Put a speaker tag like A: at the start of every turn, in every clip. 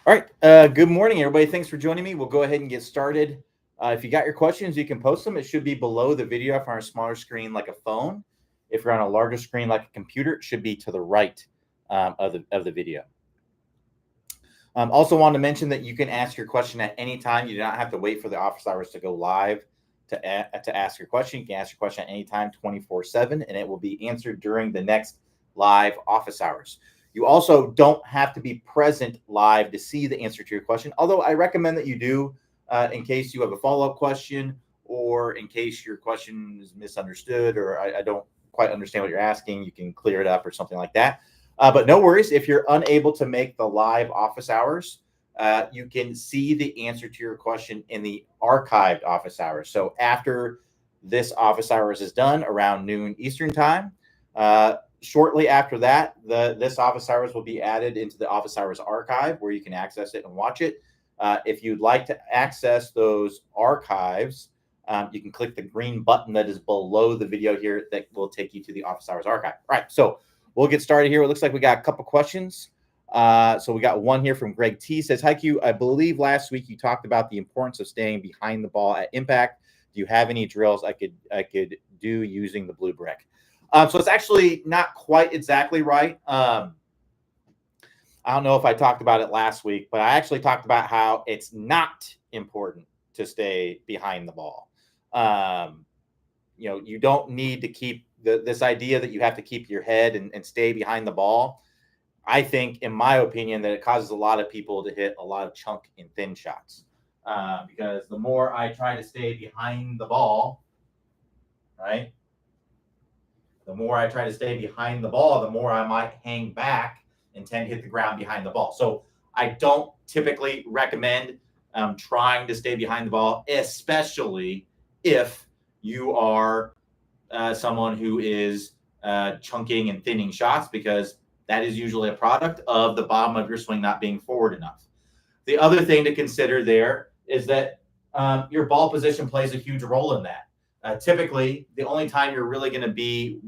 A: All right. Good morning, everybody. Thanks for joining me. We'll go ahead and get started. If you got your questions, you can post them. It should be below the video if you're on a smaller screen like a phone. If you're on a larger screen like a computer, it should be to the right of the video. Also wanted to mention that you can ask your question at any time. You do not have to wait for the office hours to go live to ask your question. You can ask your question at any time, 24/7, and it will be answered during the next live office hours. You also don't have to be present live to see the answer to your question, although I recommend that you do in case you have a follow-up question or in case your question is misunderstood or I don't quite understand what you're asking. You can clear it up or something like that. But no worries. If you're unable to make the live office hours, you can see the answer to your question in the archived office hours. So after this office hours is done around noon Eastern time, shortly after that, this office hours will be added into the office hours archive where you can access it and watch it. If you'd like to access those archives, you can click the green button that is below the video here that will take you to the office hours archive. All right, so we'll get started here. It looks like we got a couple questions. So we got one here from Greg T. Says, "Hi Q, I believe last week you talked about the importance of staying behind the ball at impact. Do you have any drills I could do using the blue brick?" So it's actually not quite exactly right. I don't know if I talked about it last week, but I actually talked about how it's not important to stay behind the ball. You don't need to keep this idea that you have to keep your head and stay behind the ball. I think, in my opinion, that it causes a lot of people to hit a lot of chunk and thin shots. Because the more I try to stay behind the ball, right? The more I try to stay behind the ball, the more I might hang back and tend to hit the ground behind the ball. So I don't typically recommend trying to stay behind the ball, especially if you are someone who is chunking and thinning shots, because that is usually a product of the bottom of your swing not being forward enough. The other thing to consider there is that your ball position plays a huge role in that. Typically, the only time you're really going to be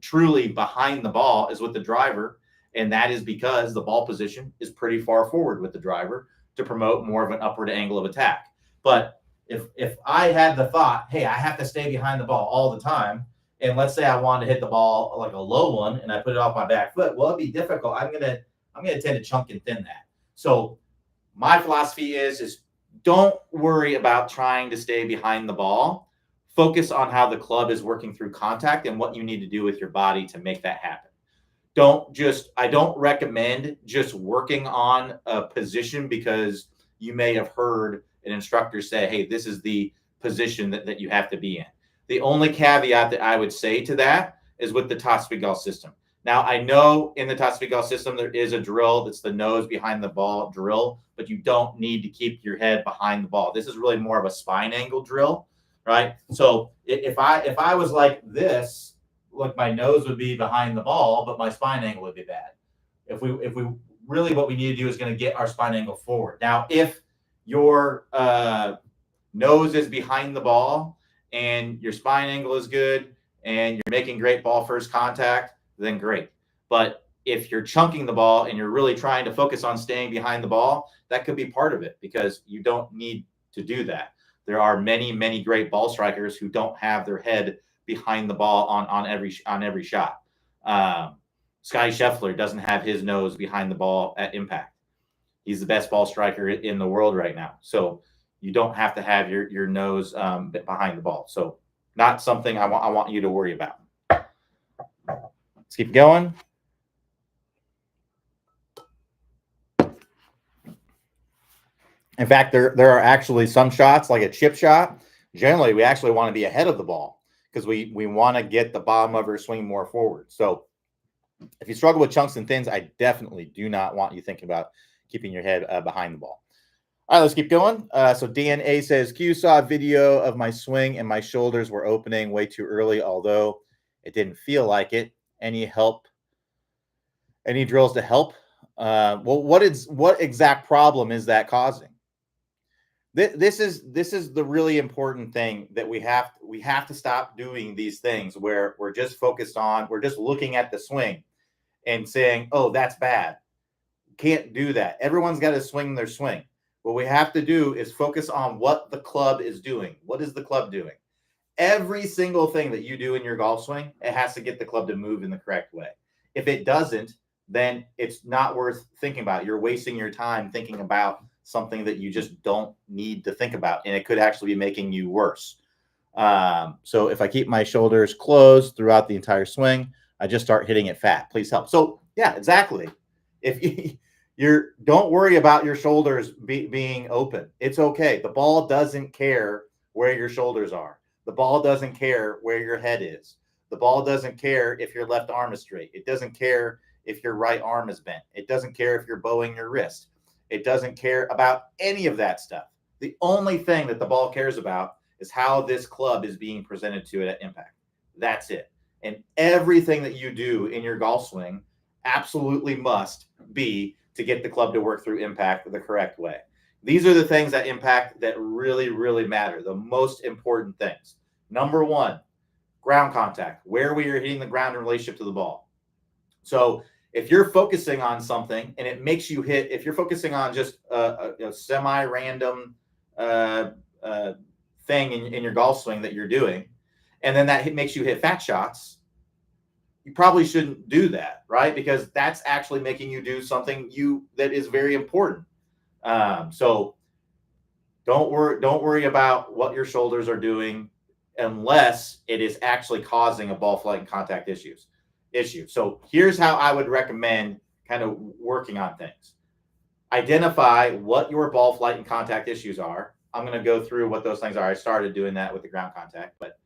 A: truly behind the ball is with the driver, and that is because the ball position is pretty far forward with the driver to promote more of an upward angle of attack. But if I had the thought, hey, I have to stay behind the ball all the time, and let's say I wanted to hit the ball like a low one and I put it off my back foot, well, it'd be difficult. I'm gonna tend to chunk and thin that. So my philosophy is don't worry about trying to stay behind the ball. Focus on how the club is working through contact and what you need to do with your body to make that happen. I don't recommend just working on a position because you may have heard an instructor say, hey, this is the position that you have to be in. The only caveat that I would say to that is with the Toss Spigal system. Now, I know in the Toss Spigal system, there is a drill that's the nose behind the ball drill, but you don't need to keep your head behind the ball. This is really more of a spine angle drill, right? So if I was like this, look, my nose would be behind the ball, but my spine angle would be bad. If we really, what we need to do is going to get our spine angle forward. Now, if your nose is behind the ball and your spine angle is good and you're making great ball first contact, then great. But if you're chunking the ball and you're really trying to focus on staying behind the ball, that could be part of it because you don't need to do that. There are many, many great ball strikers who don't have their head behind the ball on every shot. Scotty Scheffler doesn't have his nose behind the ball at impact. He's the best ball striker in the world right now. So you don't have to have your nose behind the ball. So not something I want you to worry about. Let's keep going. In fact, there are actually some shots, like a chip shot. Generally, we actually want to be ahead of the ball because we want to get the bottom of our swing more forward. So if you struggle with chunks and thins, I definitely do not want you thinking about keeping your head behind the ball. All right, let's keep going. So DNA says, Q saw a video of my swing and my shoulders were opening way too early, although it didn't feel like it. Any help? Any drills to help? Well, what exact problem is that causing? This is the really important thing that we have to stop doing these things where we're just focused on, we're just looking at the swing and saying, oh, that's bad. can't do that. Everyone's got to swing their swing. What we have to do is focus on what the club is doing. What is the club doing? Every single thing that you do in your golf swing, it has to get the club to move in the correct way. If it doesn't, then it's not worth thinking about. You're wasting your time thinking about something that you just don't need to think about, and it could actually be making you worse. So if I keep my shoulders closed throughout the entire swing, I just start hitting it fat. Please help. So yeah, exactly. If you're don't worry about your shoulders being open. It's okay. The ball doesn't care where your shoulders are. The ball doesn't care where your head is. The ball doesn't care if your left arm is straight. It doesn't care if your right arm is bent. It doesn't care if you're bowing your wrist. It doesn't care about any of that stuff. The only thing that the ball cares about is how this club is being presented to it at impact. That's it. And everything that you do in your golf swing absolutely must be to get the club to work through impact the correct way. These are the things that impact that really, really matter. The most important things. Number one, ground contact, where we are hitting the ground in relationship to the ball. So if you're focusing on something and it makes you hit, if you're focusing on just a semi-random thing in your golf swing that you're doing, and then that makes you hit fat shots, you probably shouldn't do that, right? Because that's actually making you do something that is very important. So don't worry about what your shoulders are doing unless it is actually causing a ball flight and contact issue. So here's how I would recommend kind of working on things. Identify what your ball flight and contact issues are. I'm going to go through what those things are. I started doing that with the ground contact, but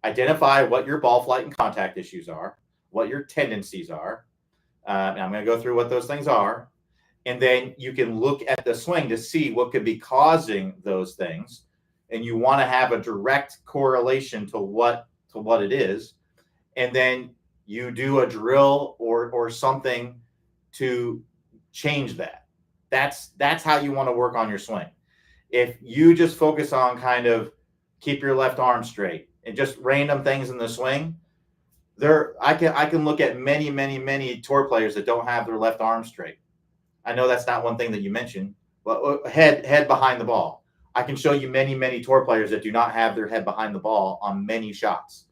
A: identify what your ball flight and contact issues are, what your tendencies are. And I'm going to go through what those things are. And then you can look at the swing to see what could be causing those things. And you want to have a direct correlation to what it is. And then you do a drill or something to change that. That's how you want to work on your swing. If you just focus on kind of keep your left arm straight and just random things in the swing, I can look at many tour players that don't have their left arm straight. I know that's not one thing that you mentioned, but head behind the ball. I can show you many tour players that do not have their head behind the ball on many shots.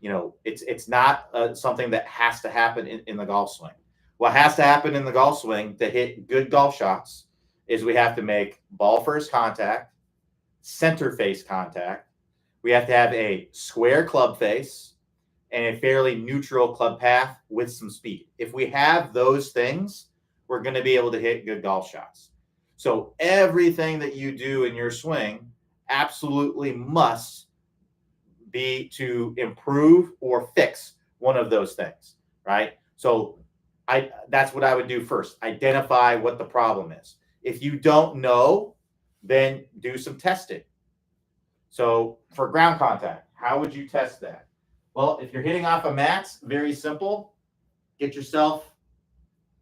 A: It's not something that has to happen in the golf swing. What has to happen in the golf swing to hit good golf shots is we have to make ball first contact, center face contact. We have to have a square club face and a fairly neutral club path with some speed. If we have those things, we're going to be able to hit good golf shots. So everything that you do in your swing absolutely must be to improve or fix one of those things, right? So that's what I would do first. Identify what the problem is. If you don't know, then do some testing. So for ground contact, how would you test that? Well, if you're hitting off of mats, very simple. Get yourself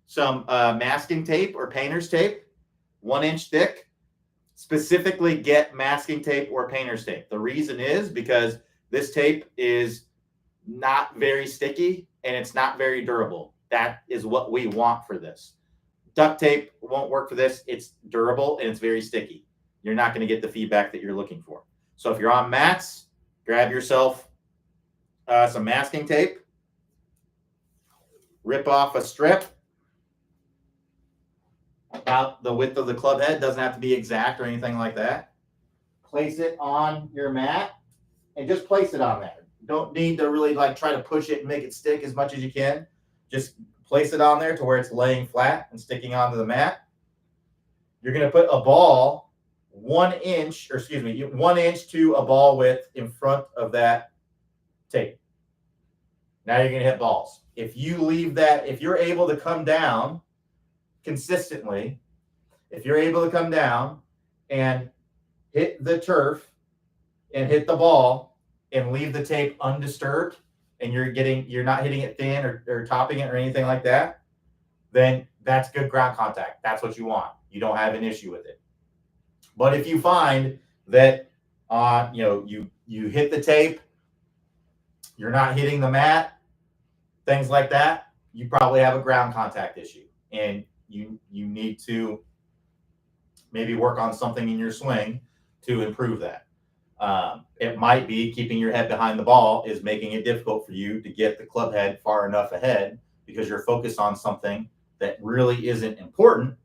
A: some masking tape or painter's tape, 1 inch thick. Specifically get masking tape or painter's tape. The reason is because this tape is not very sticky and it's not very durable. That is what we want for this. Duct tape won't work for this. It's durable and it's very sticky. You're not going to get the feedback that you're looking for. So if you're on mats, grab yourself some masking tape, rip off a strip about the width of the club head. Doesn't have to be exact or anything like that. Place it on your mat and just place it on there. Don't need to really try to push it and make it stick as much as you can. Just place it on there to where it's laying flat and sticking onto the mat. You're going to put a ball 1 inch to a ball width in front of that tape. Now you're going to hit balls. If you leave that, if you're able to come down consistently, if you're able to come down and hit the turf and hit the ball and leave the tape undisturbed, and you're not hitting it thin or topping it or anything like that, then that's good ground contact. That's what you want. You don't have an issue with it. But if you find that you hit the tape, you're not hitting the mat, things like that, you probably have a ground contact issue, and you need to maybe work on something in your swing to improve that. It might be keeping your head behind the ball is making it difficult for you to get the club head far enough ahead because you're focused on something that really isn't important,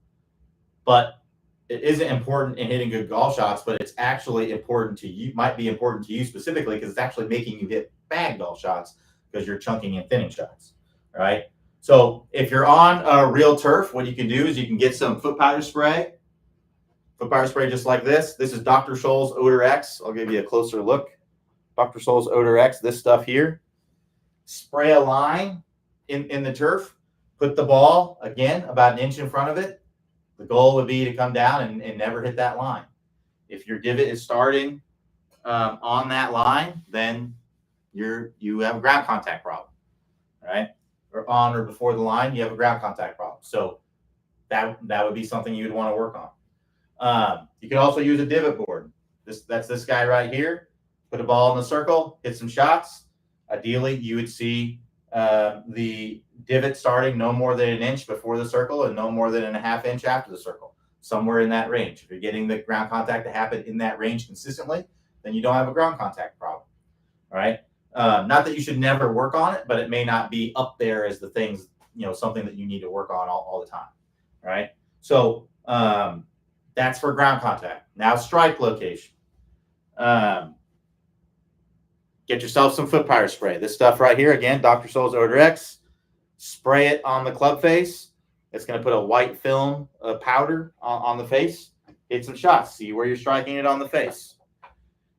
A: but it isn't important in hitting good golf shots, but it's actually important to you, might be important to you specifically because it's actually making you hit bad golf shots because you're chunking and thinning shots, right? So if you're on a real turf, what you can do is you can get some foot powder spray just like this. This is Dr. Scholl's Odor X. I'll give you a closer look. Dr. Scholl's Odor X, this stuff here. Spray a line in the turf. Put the ball, again, about an inch in front of it. The goal would be to come down and never hit that line. If your divot is starting on that line, then you have a ground contact problem, right? Or on or before the line, you have a ground contact problem. So that would be something you would want to work on. You can also use a divot board. That's this guy right here. Put a ball in the circle, hit some shots. Ideally, you would see the divot starting no more than an inch before the circle and no more than a half inch after the circle, somewhere in that range. If you're getting the ground contact to happen in that range consistently, then you don't have a ground contact problem, right? Not that you should never work on it, but it may not be up there as the things, something that you need to work on all the time, right? So that's for ground contact. Now strike location. Get yourself some foot powder spray. This stuff right here, again, Dr. Scholl's Odor X. Spray it on the club face. It's going to put a white film powder on the face. Hit some shots. See where you're striking it on the face.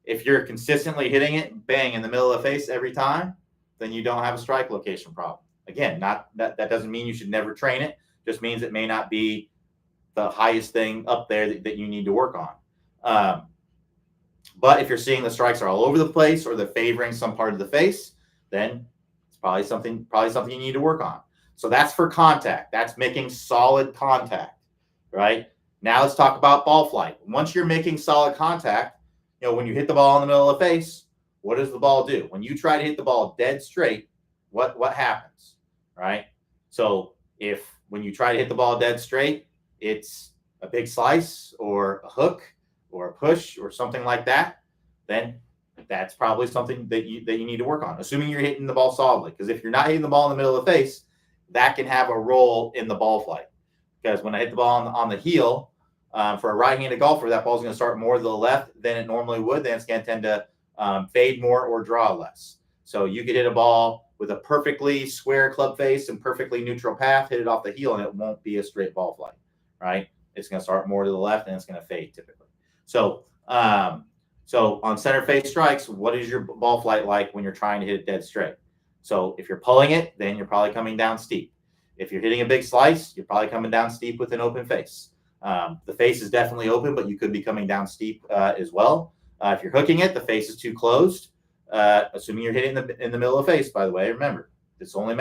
A: If you're consistently hitting it, bang, in the middle of the face every time, then you don't have a strike location problem. Again, that doesn't mean you should never train it. Just means it may not be the highest thing up there that you need to work on. But if you're seeing the strikes are all over the place or they're favoring some part of the face, then it's probably something you need to work on. So that's for contact. That's making solid contact, right? Now let's talk about ball flight. Once you're making solid contact, when you hit the ball in the middle of the face, what does the ball do? When you try to hit the ball dead straight, what happens, right? So when you try to hit the ball dead straight, it's a big slice or a hook or a push or something like that, then that's probably something that you need to work on, assuming you're hitting the ball solidly. Because if you're not hitting the ball in the middle of the face, that can have a role in the ball flight. Because when I hit the ball on the heel, for a right-handed golfer, that ball's going to start more to the left than it normally would. Then it's going to tend to fade more or draw less. So you could hit a ball with a perfectly square club face and perfectly neutral path, hit it off the heel, and it won't be a straight ball flight, right? It's going to start more to the left, and it's going to fade typically. So on center face strikes, what is your ball flight like when you're trying to hit it dead straight? So if you're pulling it, then you're probably coming down steep. If you're hitting a big slice, you're probably coming down steep with an open face. The face is definitely open, but you could be coming down steep as well. If you're hooking it, the face is too closed. Assuming you're hitting in the middle of the face, by the way, remember, this only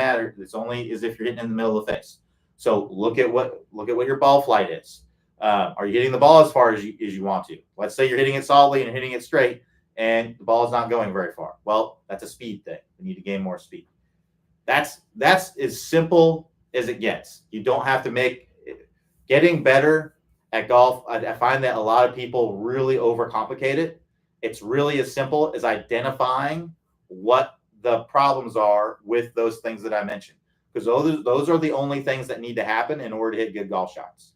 A: is if you're hitting in the middle of the face. So look at what your ball flight is. Are you hitting the ball as far as you want to? Let's say you're hitting it solidly and hitting it straight, and the ball is not going very far. Well, that's a speed thing. You need to gain more speed. That's as simple as it gets. You don't have to getting better at golf. I find that a lot of people really overcomplicate it. It's really as simple as identifying what the problems are with those things that I mentioned, because those are the only things that need to happen in order to hit good golf shots.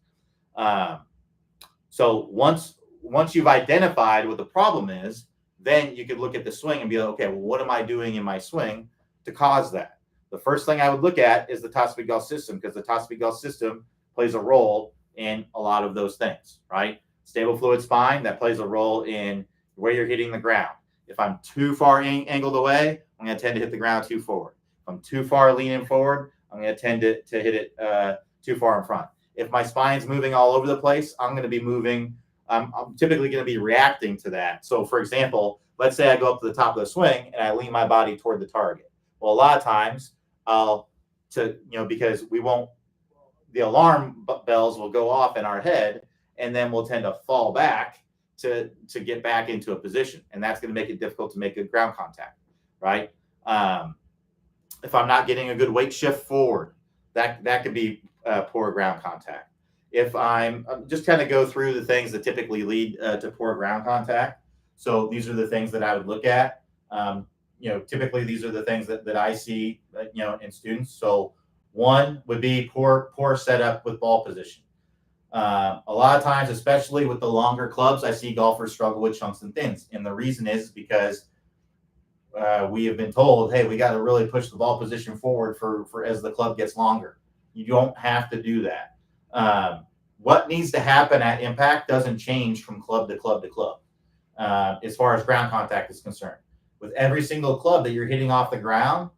A: So once you've identified what the problem is, then you could look at the swing and be like, okay, well, what am I doing in my swing to cause that? The first thing I would look at is the top speed golf system, because the top speed golf system plays a role in a lot of those things, right? Stable fluid spine, that plays a role in where you're hitting the ground. If I'm too far angled away, I'm going to tend to hit the ground too forward. If I'm too far leaning forward, I'm going to tend to hit it too far in front. If my spine's moving all over the place, I'm going to be moving. I'm typically going to be reacting to that. So, for example, let's say I go up to the top of the swing and I lean my body toward the target. Well, a lot of times because the alarm bells will go off in our head, and then we'll tend to fall back to get back into a position. And that's going to make it difficult to make good ground contact, right? If I'm not getting a good weight shift forward, that could be poor ground contact. If I'm just kind of go through the things that typically lead to poor ground contact. So these are the things that I would look at. Typically these are the things that I see, in students. So one would be poor setup with ball position. A lot of times, especially with the longer clubs, I see golfers struggle with chunks and thins, and the reason is because we have been told, hey, we got to really push the ball position forward for as the club gets longer. You don't have to do that. What needs to happen at impact doesn't change from club to club to club, as far as ground contact is concerned. With every single club that you're hitting off the ground,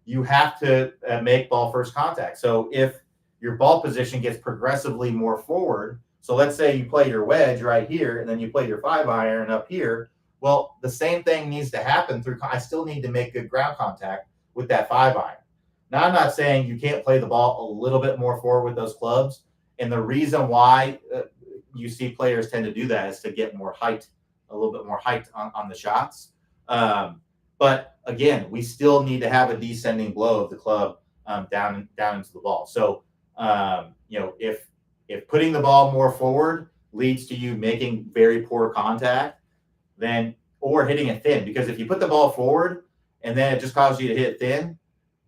A: you have to make ball first contact. So if your ball position gets progressively more forward, so let's say you play your wedge right here and then you play your 5-iron up here. Well, the same thing needs to happen I still need to make good ground contact with that 5-iron. Now, I'm not saying you can't play the ball a little bit more forward with those clubs. And the reason why you see players tend to do that is to get more height, a little bit more height on the shots. But again, we still need to have a descending blow of the club down into the ball. So, if putting the ball more forward leads to you making very poor contact, then or hitting it thin, because if you put the ball forward and then it just causes you to hit it thin,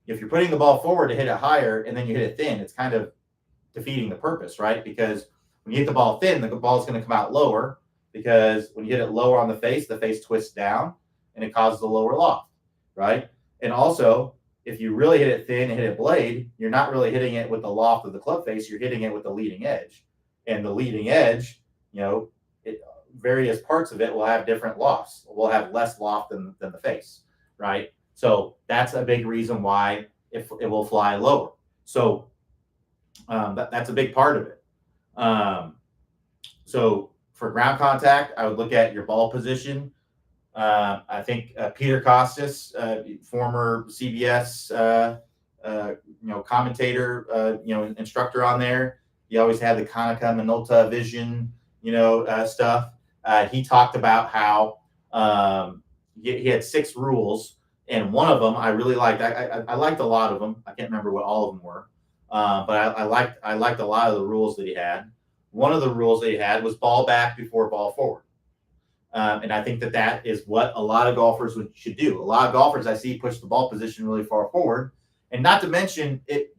A: if you're putting the ball forward to hit it higher and then you hit it thin, it's kind of defeating the purpose, right? Because when you hit the ball thin, the ball is going to come out lower, because when you hit it lower on the face twists down and it causes a lower loft, right? And also, if you really hit it thin and hit it blade, you're not really hitting it with the loft of the club face, you're hitting it with the leading edge. And the leading edge, various parts of it will have different lofts. Will have less loft than the face, right? So that's a big reason why it will fly lower. So that's a big part of it. So for ground contact, I would look at your ball position. I think Peter Costas, former CBS, commentator, instructor on there. He always had the Konica Minolta vision, stuff. He talked about how he had 6 rules, and one of them I really liked. I liked a lot of them. I can't remember what all of them were, but I liked a lot of the rules that he had. One of the rules that he had was ball back before ball forward. And I think that is what a lot of golfers should do. A lot of golfers I see push the ball position really far forward. And not to mention, it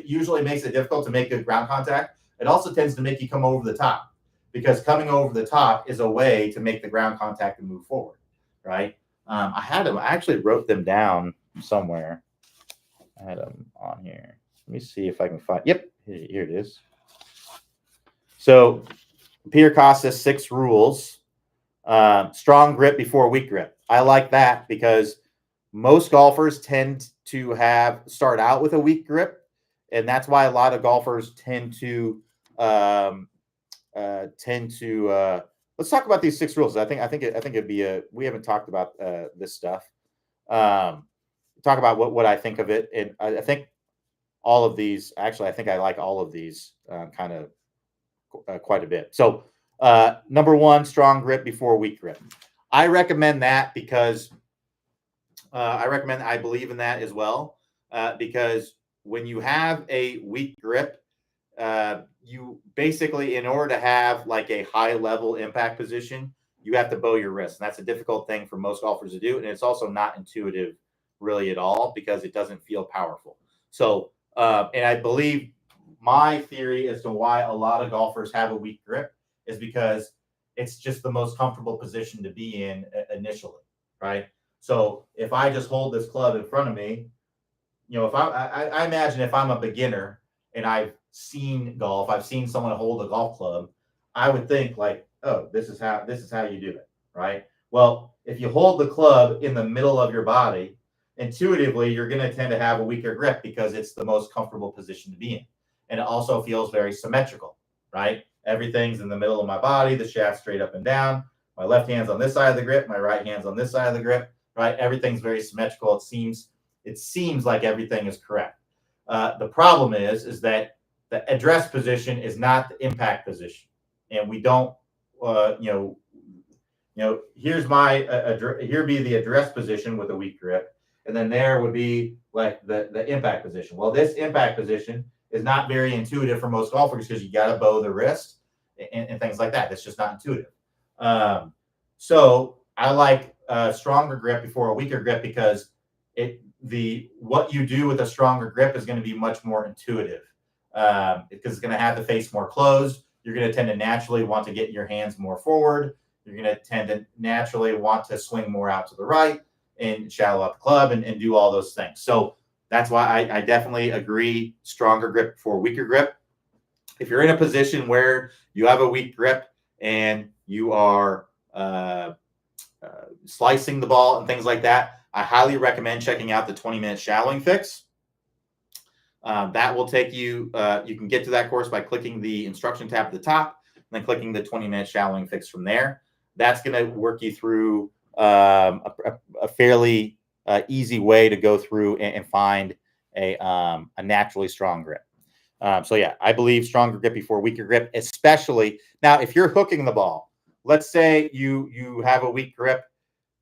A: usually makes it difficult to make good ground contact. It also tends to make you come over the top, because coming over the top is a way to make the ground contact and move forward, right? I actually wrote them down somewhere. I had them on here. Let me see if I can find. Yep, here it is. So Peter Costas 6 rules. Strong grip before weak grip. I like that because most golfers tend to start out with a weak grip, and that's why a lot of golfers tend to let's talk about these 6 rules. I think it'd be we haven't talked about this stuff. Talk about what I think of it, and I think all of these. Actually, I think I like all of these kind of quite a bit. So. Number 1, strong grip before weak grip. I recommend that because I believe in that as well. Because when you have a weak grip, you basically, in order to have like a high level impact position, you have to bow your wrist. And that's a difficult thing for most golfers to do. And it's also not intuitive really at all, because it doesn't feel powerful. So, and I believe my theory as to why a lot of golfers have a weak grip is because it's just the most comfortable position to be in initially, right? So if I just hold this club in front of me, if I imagine if I'm a beginner and I've seen golf, I've seen someone hold a golf club, I would think like, oh, this is how you do it, right? Well, if you hold the club in the middle of your body, intuitively you're going to tend to have a weaker grip because it's the most comfortable position to be in, and it also feels very symmetrical, right? Everything's in the middle of my body, the shaft straight up and down. My left hand's on this side of the grip, my right hand's on this side of the grip, right? Everything's very symmetrical. It seems like everything is correct. The problem is that the address position is not the impact position, and we don't, here's here be the address position with a weak grip, and then there would be like the impact position. Well, this impact position is not very intuitive for most golfers because you got to bow the wrist and things like that. That's just not intuitive. So I like a stronger grip before a weaker grip because what you do with a stronger grip is going to be much more intuitive because it's going to have the face more closed. You're going to tend to naturally want to get your hands more forward. You're going to tend to naturally want to swing more out to the right and shallow out the club and do all those things. So that's why I definitely agree stronger grip before weaker grip. If you're in a position where you have a weak grip and you are slicing the ball and things like that, I highly recommend checking out the 20-minute shallowing fix. That will take you, you can get to that course by clicking the instruction tab at the top and then clicking the 20-minute shallowing fix from there. That's going to work you through a fairly easy way to go through and find a naturally strong grip. So yeah, I believe stronger grip before weaker grip, especially now if you're hooking the ball. Let's say you have a weak grip,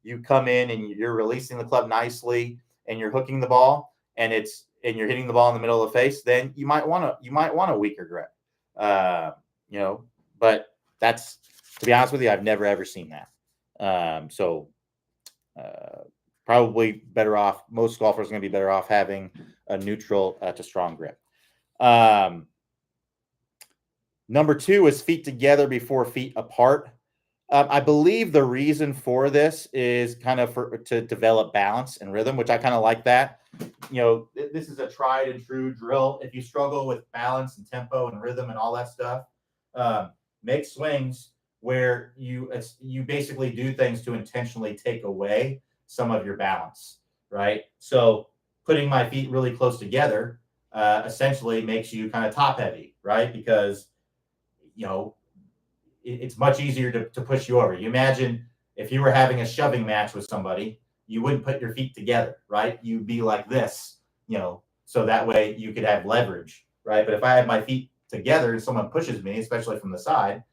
A: you come in and you're releasing the club nicely and you're hooking the ball and you're hitting the ball in the middle of the face, then you might want a weaker grip. But that's, to be honest with you, I've never ever seen that. Probably better off. Most golfers are going to be better off having a neutral to strong grip. Number 2 is feet together before feet apart. I believe the reason for this is kind of to develop balance and rhythm, which I kind of like that. This is a tried and true drill. If you struggle with balance and tempo and rhythm and all that stuff, make swings where you basically do things to intentionally take away some of your balance, right? So putting my feet really close together essentially makes you kind of top heavy, right? Because, it's much easier to push you over. You imagine if you were having a shoving match with somebody, you wouldn't put your feet together, right? You'd be like this, so that way you could have leverage, right? But if I have my feet together and someone pushes me, especially from the side,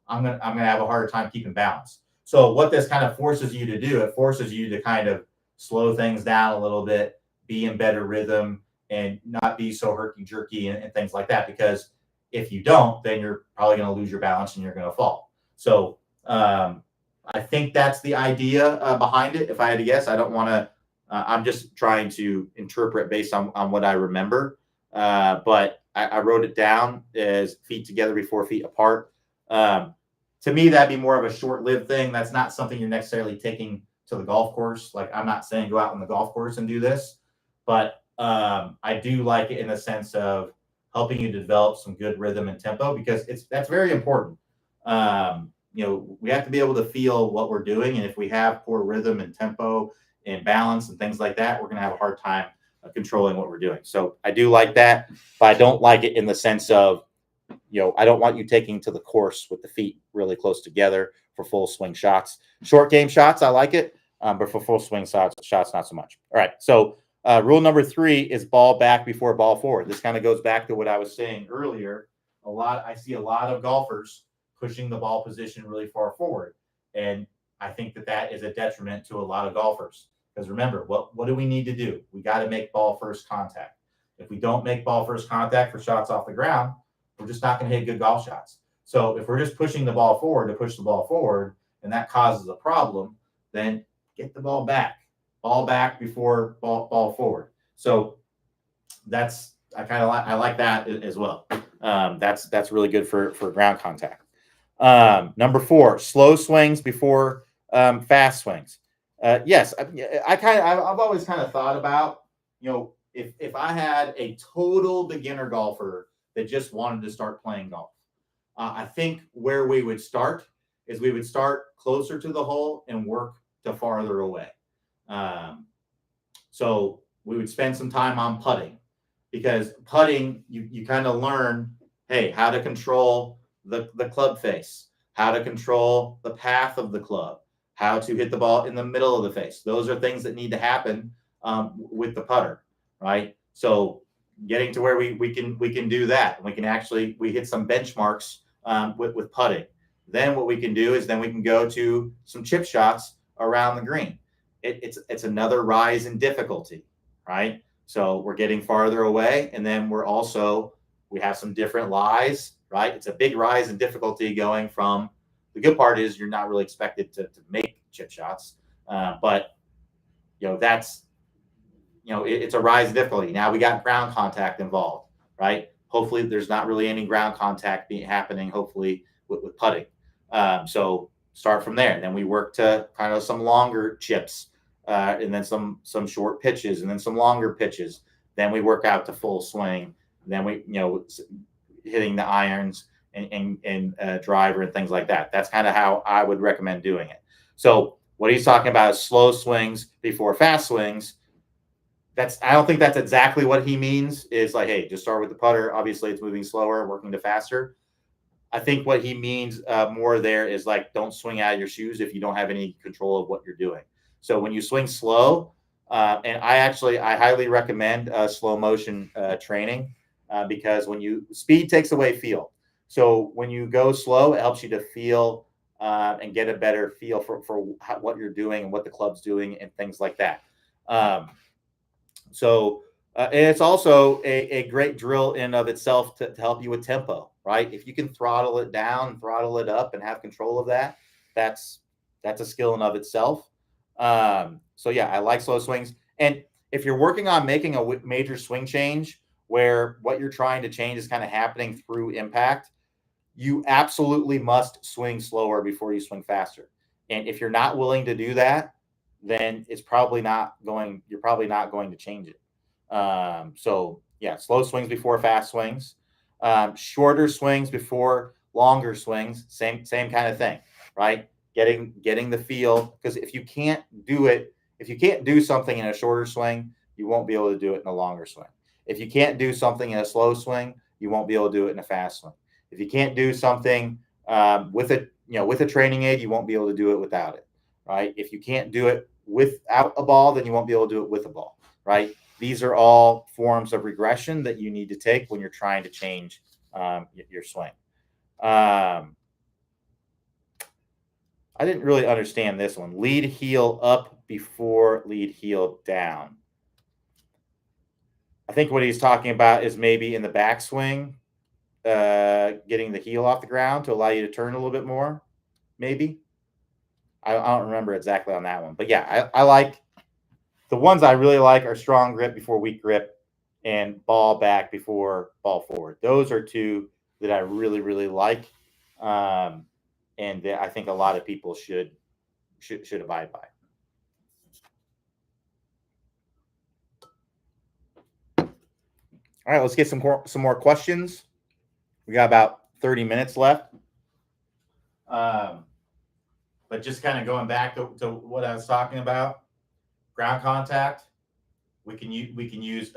A: I'm gonna have a harder time keeping balance. So what this kind of forces you to do, it forces you to kind of slow things down a little bit, be in better rhythm, and not be so herky-jerky and things like that. Because if you don't, then you're probably going to lose your balance and you're going to fall. So I think that's the idea behind it. If I had to guess, I don't want to. I'm just trying to interpret based on what I remember. But I wrote it down as feet together before feet apart. To me, that'd be more of a short-lived thing. That's not something you're necessarily taking to the golf course. Like, I'm not saying go out on the golf course and do this, but I do like it in the sense of helping you develop some good rhythm and tempo, because that's very important. We have to be able to feel what we're doing, and if we have poor rhythm and tempo and balance and things like that, we're going to have a hard time controlling what we're doing. So I do like that, but I don't like it in the sense of, I don't want you taking to the course with the feet really close together for full swing shots. Short game shots, I like it, but for full swing shots, not so much. All right, so rule number 3 is ball back before ball forward. This kind of goes back to what I was saying earlier. I see a lot of golfers pushing the ball position really far forward, and I think that is a detriment to a lot of golfers. Because remember, what do we need to do? We got to make ball first contact. If we don't make ball first contact for shots off the ground, we're just not going to hit good golf shots. So if we're just pushing the ball forward to push the ball forward, and that causes a problem, then get the ball back. Ball back before ball forward. So I like that as well. That's really good for ground contact. Number 4, slow swings before fast swings. Yes, I've always kind of thought about, if I had a total beginner golfer that just wanted to start playing golf, I think where we would start is we would start closer to the hole and work to farther away. So we would spend some time on putting, because putting, you kind of learn, hey, how to control the club face, how to control the path of the club, how to hit the ball in the middle of the face. Those are things that need to happen with the putter, right? So getting to where we can do that. We hit some benchmarks with putting. Then what we can do is we can go to some chip shots around the green. it's another rise in difficulty, right? So we're getting farther away, and then we have some different lies, right? It's a big rise in difficulty going from. The good part is you're not really expected to make chip shots, but that's it's a rise in difficulty. Now we got ground contact involved, right? Hopefully there's not really any ground contact happening. Hopefully with putting. So start from there. And then we work to kind of some longer chips, and then some short pitches, and then some longer pitches. Then we work out to full swing. Then we hitting the irons and driver and things like that. That's kind of how I would recommend doing it. So what he's talking about is slow swings before fast swings. I don't think that's exactly what he means. Is like, hey, just start with the putter. Obviously, it's moving slower, working to faster. I think what he means more there is like, don't swing out of your shoes if you don't have any control of what you're doing. So when you swing slow, and I highly recommend slow motion training because speed takes away feel. So when you go slow, it helps you to feel and get a better feel for what you're doing and what the club's doing and things like that. And it's also a great drill in of itself to help you with tempo, right? If you can throttle it down, throttle it up, and have control of that, that's a skill in of itself. So yeah, I like slow swings. And if you're working on making a major swing change where what you're trying to change is kind of happening through impact, you absolutely must swing slower before you swing faster. And if you're not willing to do that, then you're probably not going to change it. So yeah, slow swings before fast swings, shorter swings before longer swings, same kind of thing, right? Getting the feel, because if you can't do something in a shorter swing, you won't be able to do it in a longer swing. If you can't do something in a slow swing, you won't be able to do it in a fast swing. If you can't do something with a training aid, you won't be able to do it without it, right? If you can't do it without a ball, then you won't be able to do it with a ball, right? These are all forms of regression that you need to take when you're trying to change your swing. I didn't really understand this one. Lead heel up before lead heel down. I think what he's talking about is maybe in the backswing, getting the heel off the ground to allow you to turn a little bit more, maybe. I don't remember exactly on that one. But yeah, I like the ones I really like are strong grip before weak grip and ball back before ball forward. Those are two that I really, really like. And that I think a lot of people should abide by. All right, let's get some more questions. We got about 30 minutes left. But just kind of going back to what I was talking about, ground contact. We can use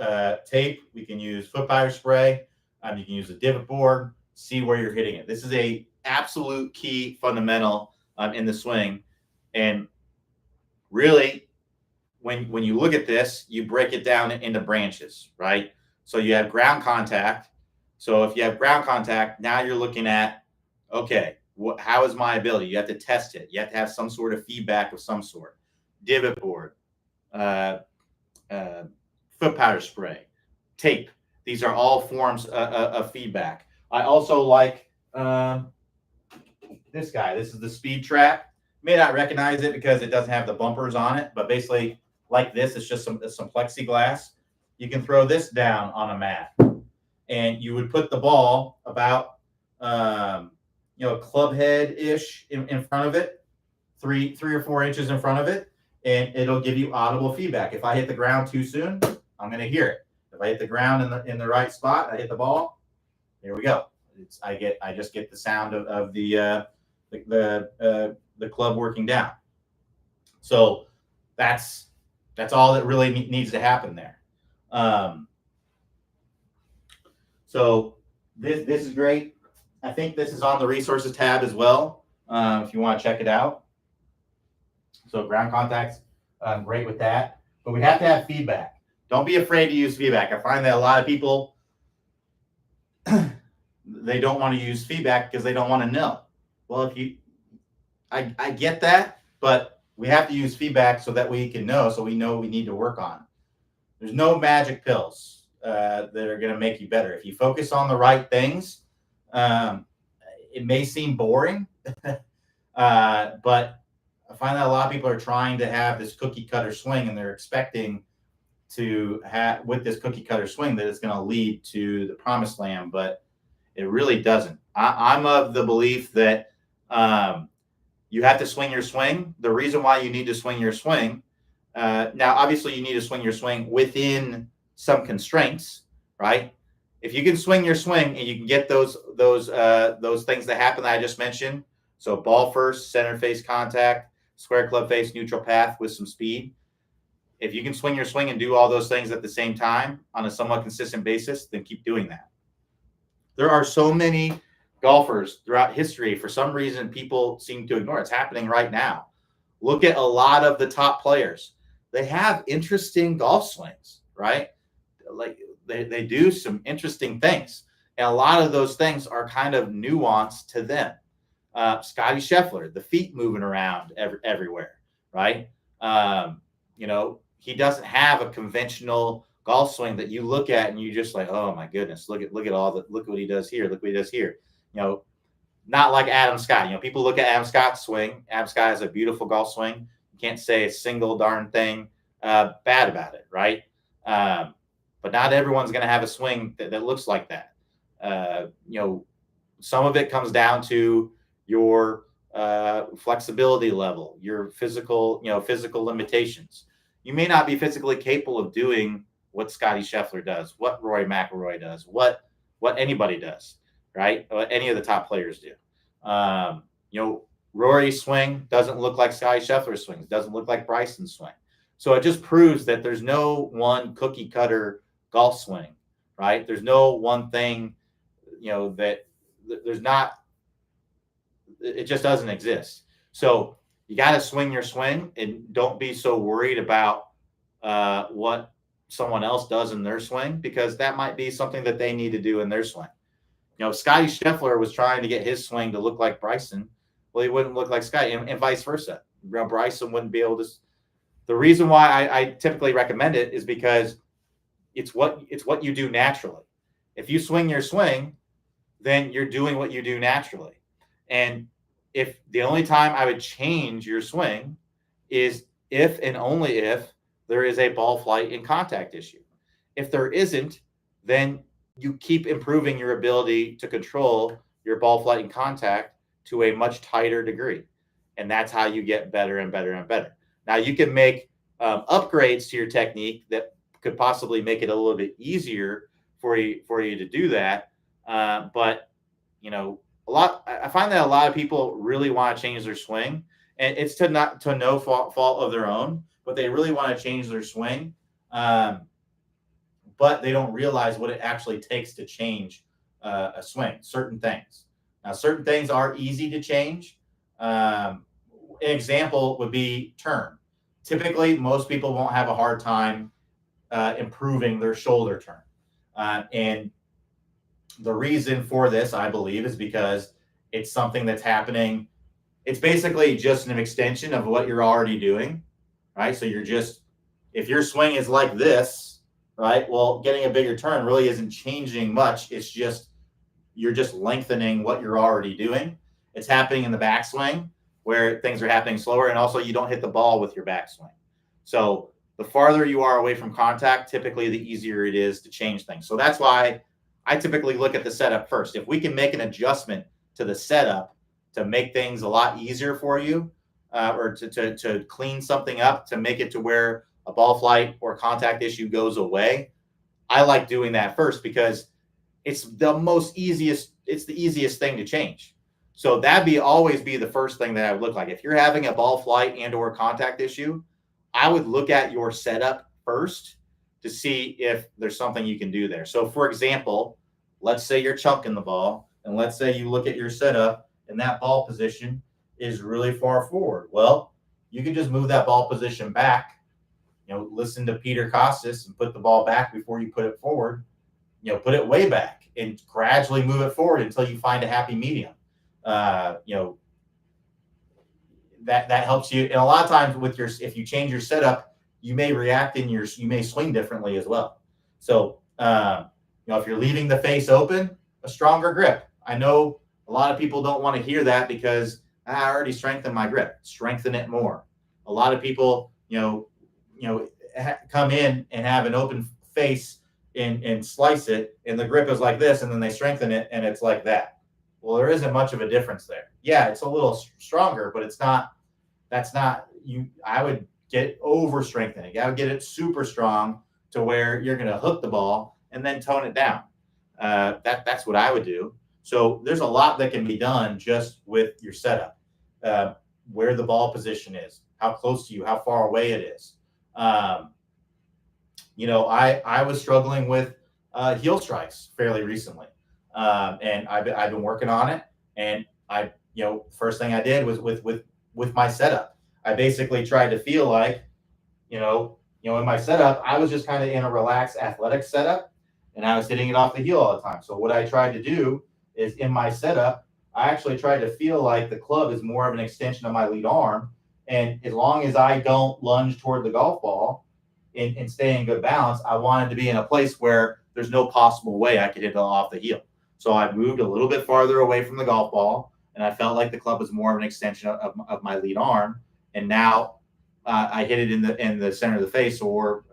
A: tape. We can use foot powder spray. You can use a divot board. See where you're hitting it. This is a absolute key fundamental in the swing. And really, when you look at this, you break it down into branches, right? So you have ground contact. So if you have ground contact, now you're looking at, okay, how is my ability? You have to test it. You have to have some sort of feedback of some sort. Divot board, foot powder spray, tape. These are all forms of feedback. I also like this guy. This is the Speed Trap. You may not recognize it because it doesn't have the bumpers on it, but basically like this, it's just some plexiglass. You can throw this down on a mat, and you would put the ball about club head-ish in front of it, three or 4 inches in front of it, and it'll give you audible feedback. If I hit the ground too soon, I'm going to hear it. If I hit the ground in the right spot, I hit the ball. Here we go. I just get the sound of the club working down. So that's all that really needs to happen there. So this is great. I think this is on the resources tab as well, if you want to check it out. So ground contact's great with that, but we have to have feedback. Don't be afraid to use feedback. I find that a lot of people, they don't want to use feedback because they don't want to know. Well, I get that, but we have to use feedback so that we can know, so we know what we need to work on. There's no magic pills that are going to make you better. If you focus on the right things, it may seem boring, but I find that a lot of people are trying to have this cookie cutter swing, and they're expecting to have, with this cookie cutter swing, that it's going to lead to the promised land, but it really doesn't. I'm of the belief that you have to swing your swing. The reason why you need to swing your swing, now obviously you need to swing your swing within some constraints, right? If you can swing your swing and you can get those things that happen that I just mentioned, so ball first, center face contact, square club face, neutral path with some speed. If you can swing your swing and do all those things at the same time on a somewhat consistent basis, then keep doing that. There are so many golfers throughout history. For some reason, people seem to ignore it. It's happening right now. Look at a lot of the top players. They have interesting golf swings, right? Like they do some interesting things. And a lot of those things are kind of nuanced to them. Scotty Scheffler, the feet moving around everywhere, right? He doesn't have a conventional golf swing that you look at and you just like, oh my goodness, look at what he does here. Look what he does here. Not like Adam Scott. People look at Adam Scott's swing. Adam Scott has a beautiful golf swing. You can't say a single darn thing bad about it, right? But not everyone's going to have a swing that looks like that. Some of it comes down to your flexibility level, your physical limitations. You may not be physically capable of doing what Scotty Scheffler does, what Rory McIlroy does, what anybody does, right? What any of the top players do. Rory's swing doesn't look like Scotty Scheffler's swing. It doesn't look like Bryson's swing. So it just proves that there's no one cookie cutter golf swing, right? There's no one thing, that there's not. It just doesn't exist. So you got to swing your swing and don't be so worried about what someone else does in their swing, because that might be something that they need to do in their swing. Scotty Scheffler was trying to get his swing to look like Bryson. Well, he wouldn't look like Scotty, and vice versa. Bryson wouldn't be able to. The reason why I typically recommend it is because it's what you do naturally. If you swing your swing, then you're doing what you do naturally. And if the only time I would change your swing is if and only if there is a ball flight and contact issue. If there isn't, then you keep improving your ability to control your ball flight and contact to a much tighter degree. And that's how you get better and better and better. Now you can make upgrades to your technique that could possibly make it a little bit easier for you to do that. But I find that a lot of people really want to change their swing, and it's to no fault of their own, but they really want to change their swing. But they don't realize what it actually takes to change a swing, certain things. Now, certain things are easy to change. An example would be turn. Typically, most people won't have a hard time improving their shoulder turn. And the reason for this, I believe, is because it's something that's happening. It's basically just an extension of what you're already doing, right? So if your swing is like this, right? Well, getting a bigger turn really isn't changing much. It's just, you're just lengthening what you're already doing. It's happening in the backswing where things are happening slower. And also you don't hit the ball with your backswing. So the farther you are away from contact, typically the easier it is to change things. So that's why I typically look at the setup first. If we can make an adjustment to the setup to make things a lot easier for you, or to clean something up, to make it to where a ball flight or contact issue goes away, I like doing that first because it's the easiest thing to change. So that'd always be the first thing that I would look like. If you're having a ball flight and or contact issue, I would look at your setup first to see if there's something you can do there. So for example, let's say you're chunking the ball, and let's say you look at your setup and that ball position is really far forward. Well, you can just move that ball position back, listen to Peter Kostis and put the ball back before you put it forward, put it way back and gradually move it forward until you find a happy medium. that helps you. And a lot of times with if you change your setup, you may react you may swing differently as well. So, if you're leaving the face open, a stronger grip. I know a lot of people don't want to hear that because I already strengthened my grip. Strengthen it more. A lot of people, come in and have an open face and slice it, and the grip is like this, and then they strengthen it, and it's like that. Well, there isn't much of a difference there. Yeah, it's a little stronger, but it's not. That's not you. I would get over strengthening. I would get it super strong to where you're going to hook the ball and then tone it down. That's what I would do. So there's a lot that can be done just with your setup, where the ball position is, how close to you, how far away it is. I was struggling with heel strikes fairly recently, and I've been working on it. And first thing I did was with my setup, I basically tried to feel like, in my setup, I was just kind of in a relaxed athletic setup, and I was hitting it off the heel all the time. So what I tried to do is in my setup, I actually tried to feel like the club is more of an extension of my lead arm. And as long as I don't lunge toward the golf ball and stay in good balance, I wanted to be in a place where there's no possible way I could hit it off the heel. So I moved a little bit farther away from the golf ball, and I felt like the club was more of an extension of my lead arm. And now I hit it in the center of the face, or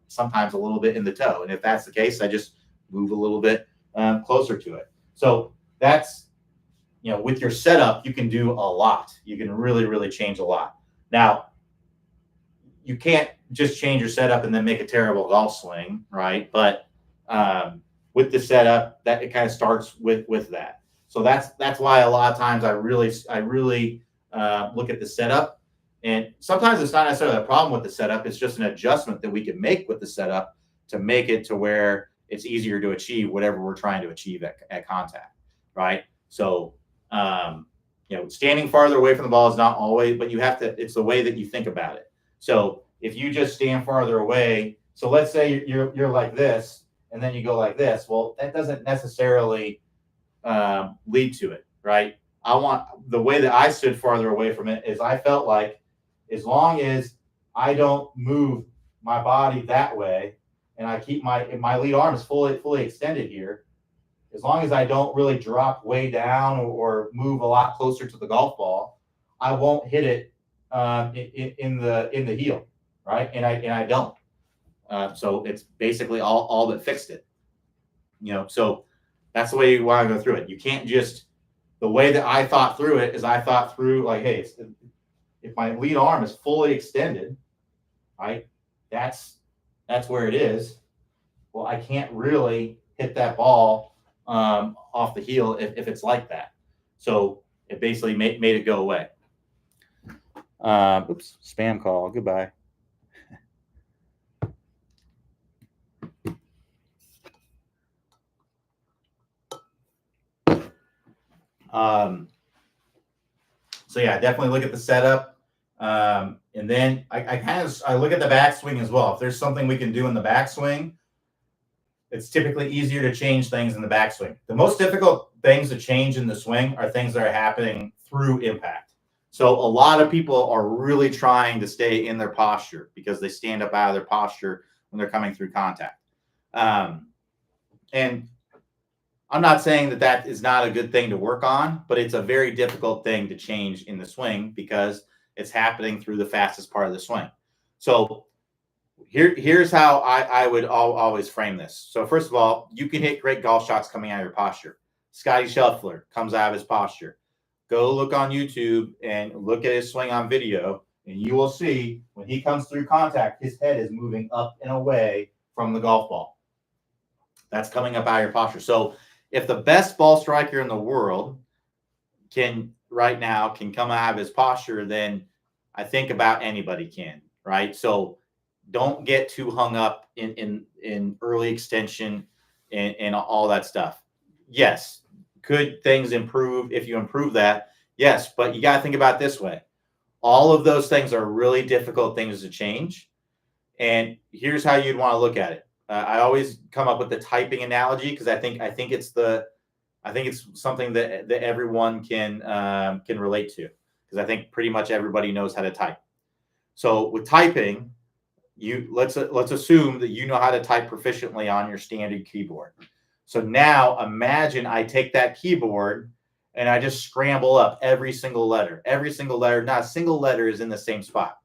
A: sometimes a little bit in the toe. And if that's the case, I just move a little bit closer to it. So that's, with your setup, you can do a lot. You can really, really change a lot. Now, you can't just change your setup and then make a terrible golf swing, right? But with the setup, that it kind of starts with that. So that's why a lot of times I really look at the setup. And sometimes it's not necessarily a problem with the setup. It's just an adjustment that we can make with the setup to make it to where it's easier to achieve whatever we're trying to achieve at contact, right? So, standing farther away from the ball is not always, but you have to, it's the way that you think about it. So if you just stand farther away, so let's say you're like this, and then you go like this. Well, that doesn't necessarily lead to it, right? The way that I stood farther away from it is I felt like as long as I don't move my body that way, and I keep my lead arm is fully extended here, as long as I don't really drop way down or move a lot closer to the golf ball, I won't hit it in the heel, right? And I don't. So it's basically all but fixed it. So that's the way you want to go through it. You can't just, the way that I thought through it is I thought through like, hey, if my lead arm is fully extended, right, that's where it is. Well, I can't really hit that ball off the heel if it's like that. So it basically made it go away. Oops, spam call. Goodbye. So yeah, definitely look at the setup. And then I look at the backswing as well. If there's something we can do in the backswing, it's typically easier to change things in the backswing. The most difficult things to change in the swing are things that are happening through impact. So a lot of people are really trying to stay in their posture because they stand up out of their posture when they're coming through contact. And I'm not saying that is not a good thing to work on, but it's a very difficult thing to change in the swing because it's happening through the fastest part of the swing. So here's how I would always frame this. So first of all, you can hit great golf shots coming out of your posture. Scotty Scheffler comes out of his posture. Go look on YouTube and look at his swing on video, and you will see when he comes through contact, his head is moving up and away from the golf ball. That's coming up out of your posture. So if the best ball striker in the world can come out of his posture, then I think about anybody can, right? So don't get too hung up in early extension and all that stuff. Yes, could things improve if you improve that? Yes, but you got to think about it this way. All of those things are really difficult things to change. And here's how you'd want to look at it. I always come up with the typing analogy because I think it's something that everyone can relate to. because I think pretty much everybody knows how to type. So with typing, let's assume that you know how to type proficiently on your standard keyboard. So now imagine I take that keyboard and I just scramble up every single letter. Not a single letter is in the same spot.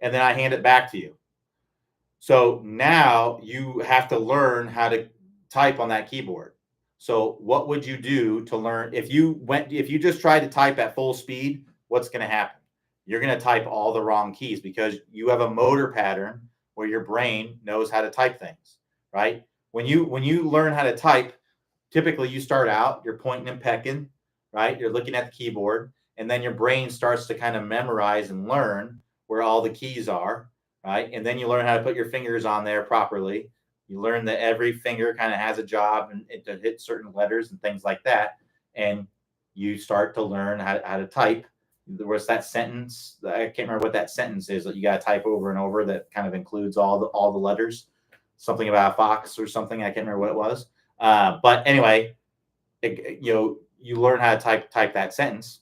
A: And then I hand it back to you. So now you have to learn how to type on that keyboard. So what would you do to learn? If you just tried to type at full speed, what's going to happen? You're going to type all the wrong keys because you have a motor pattern where your brain knows how to type things, right? When you learn how to type, typically you start out, you're pointing and pecking, right? You're looking at the keyboard, and then your brain starts to kind of memorize and learn where all the keys are, right? And then you learn how to put your fingers on there properly. You learn that every finger kind of has a job and to hit certain letters and things like that. And you start to learn how to type. There was that sentence. I can't remember what that sentence is that you got to type over and over that kind of includes all the letters. Something about a fox or something. I can't remember what it was. But anyway, you learn how to type that sentence,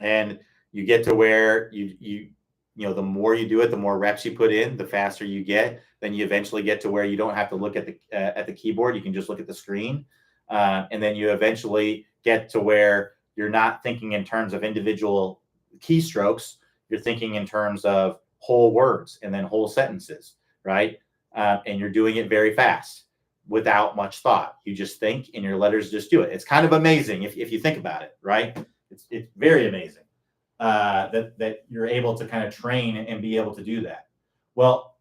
A: and you get to where you the more you do it, the more reps you put in, the faster you get. Then you eventually get to where you don't have to look at the keyboard. You can just look at the screen, and then you eventually get to where you're not thinking in terms of individual keystrokes. You're thinking in terms of whole words and then whole sentences, right? And you're doing it very fast without much thought. You just think and your letters just do it. It's kind of amazing if you think about it, right? It's very amazing that you're able to kind of train and be able to do that. Well,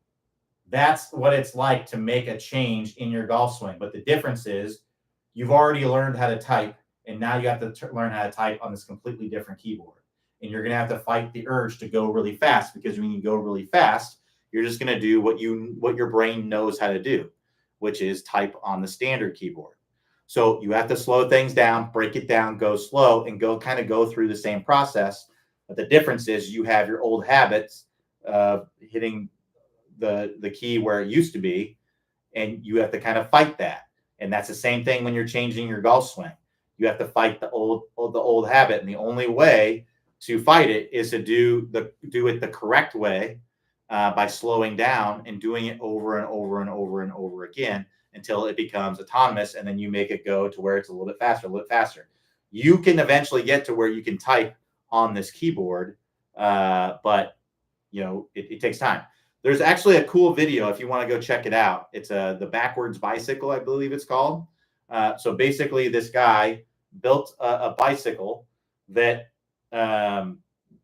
A: that's what it's like to make a change in your golf swing. But the difference is you've already learned how to type, and now you have to learn how to type on this completely different keyboard. And you're going to have to fight the urge to go really fast, because when you go really fast, you're just going to do what your brain knows how to do, which is type on the standard keyboard. So you have to slow things down, break it down, go slow, and go through the same process. But the difference is you have your old habits of hitting the key where it used to be, and you have to kind of fight that. And that's the same thing when you're changing your golf swing. You have to fight the old habit, and the only way to fight it is to do it the correct way, by slowing down and doing it over and over and over and over again until it becomes autonomous, and then you make it go to where it's a little bit faster. You can eventually get to where you can type on this keyboard, but it takes time. There's actually a cool video if you want to go check it out. It's the backwards bicycle, I believe it's called. So basically, this guy built a bicycle that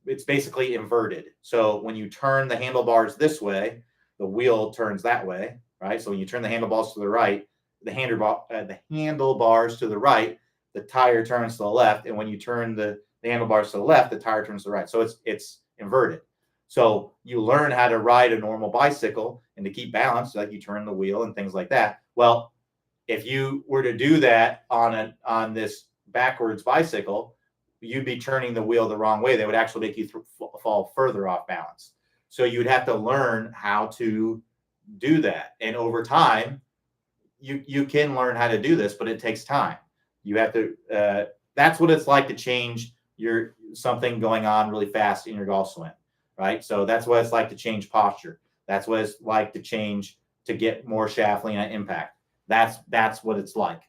A: it's basically inverted. So when you turn the handlebars this way, the wheel turns that way, right? So when you turn the handlebars to the right, the handlebars to the right, the tire turns to the left, and when you turn the handlebars to the left, the tire turns to the right. So it's inverted. So you learn how to ride a normal bicycle and to keep balance, like you turn the wheel and things like that. Well, if you were to do that on this backwards bicycle, you'd be turning the wheel the wrong way. They would actually make you fall further off balance. So you'd have to learn how to do that. And over time, you can learn how to do this, but it takes time. You have to, that's what it's like to change something going on really fast in your golf swing, right? So that's what it's like to change posture. That's what it's like to change to get more shaft lean at impact. That's what it's like.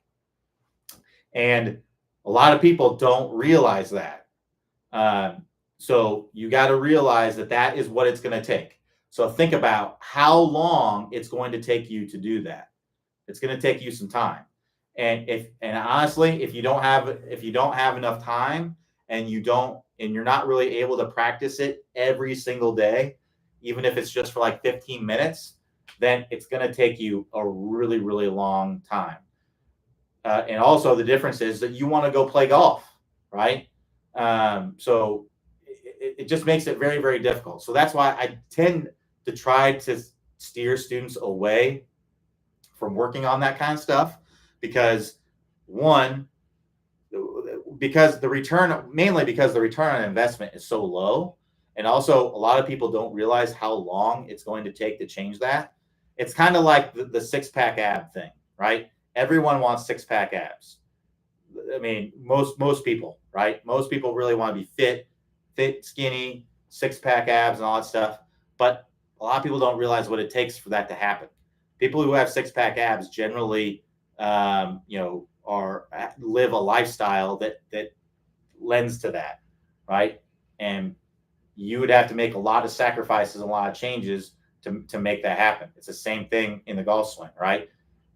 A: And a lot of people don't realize that. So you got to realize that is what it's going to take. So think about how long it's going to take you to do that. It's going to take you some time. And honestly, if you don't have enough time, and you're not really able to practice it every single day, even if it's just for like 15 minutes, then it's going to take you a really, really long time. And also the difference is that you want to go play golf, right? So it just makes it very, very difficult. So that's why I tend to try to steer students away from working on that kind of stuff, because the return on investment is so low. And also a lot of people don't realize how long it's going to take to change that. It's kind of like the six-pack ab thing, right? Everyone wants six-pack abs. I mean, most people, right? Most people really want to be fit, skinny, six pack abs, and all that stuff. But a lot of people don't realize what it takes for that to happen. People who have six pack abs generally, are live a lifestyle that lends to that, right? And you would have to make a lot of sacrifices, a lot of changes to make that happen. It's the same thing in the golf swing, right?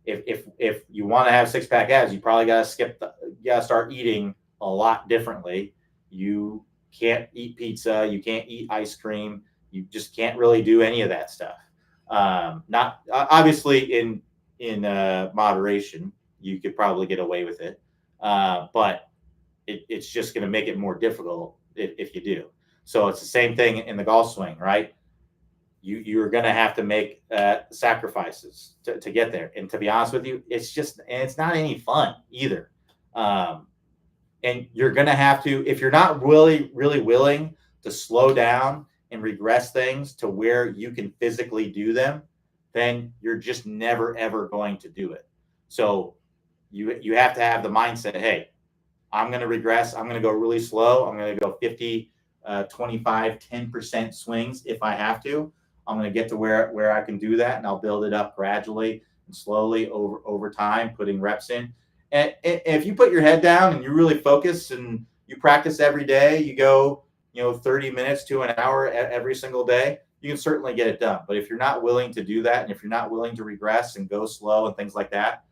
A: If you want to have six pack abs, you probably got to you got to start eating a lot differently. You can't eat pizza, you can't eat ice cream, you just can't really do any of that stuff. Not obviously in moderation, you could probably get away with it, but it's just going to make it more difficult if you do. So it's the same thing in the golf swing, right? You're going to have to make sacrifices to get there. And to be honest with you, it's not any fun either. And you're going to have to, if you're not really, really willing to slow down and regress things to where you can physically do them, then you're just never, ever going to do it. So you have to have the mindset, hey, I'm going to regress. I'm going to go really slow. I'm going to go 50, 25, 10% swings if I have to. I'm going to get to where I can do that, and I'll build it up gradually and slowly over time, putting reps in. And if you put your head down and you really focus and you practice every day, you go 30 minutes to an hour every single day, you can certainly get it done. But if you're not willing to do that, and if you're not willing to regress and go slow and things like that,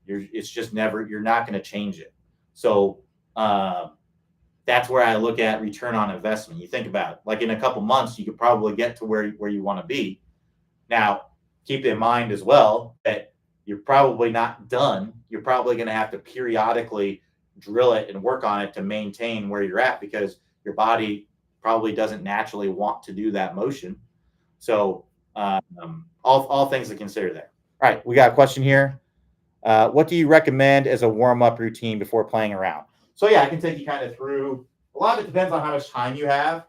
A: you're not going to change it. So that's where I look at return on investment. You think about it, like in a couple months, you could probably get to where you want to be. Now, keep in mind as well that you're probably not done. You're probably going to have to periodically drill it and work on it to maintain where you're at, because your body probably doesn't naturally want to do that motion. So all things to consider there. All right, we got a question here. What do you recommend as a warm-up routine before playing around? So yeah, I can take you kind of through. A lot of it depends on how much time you have.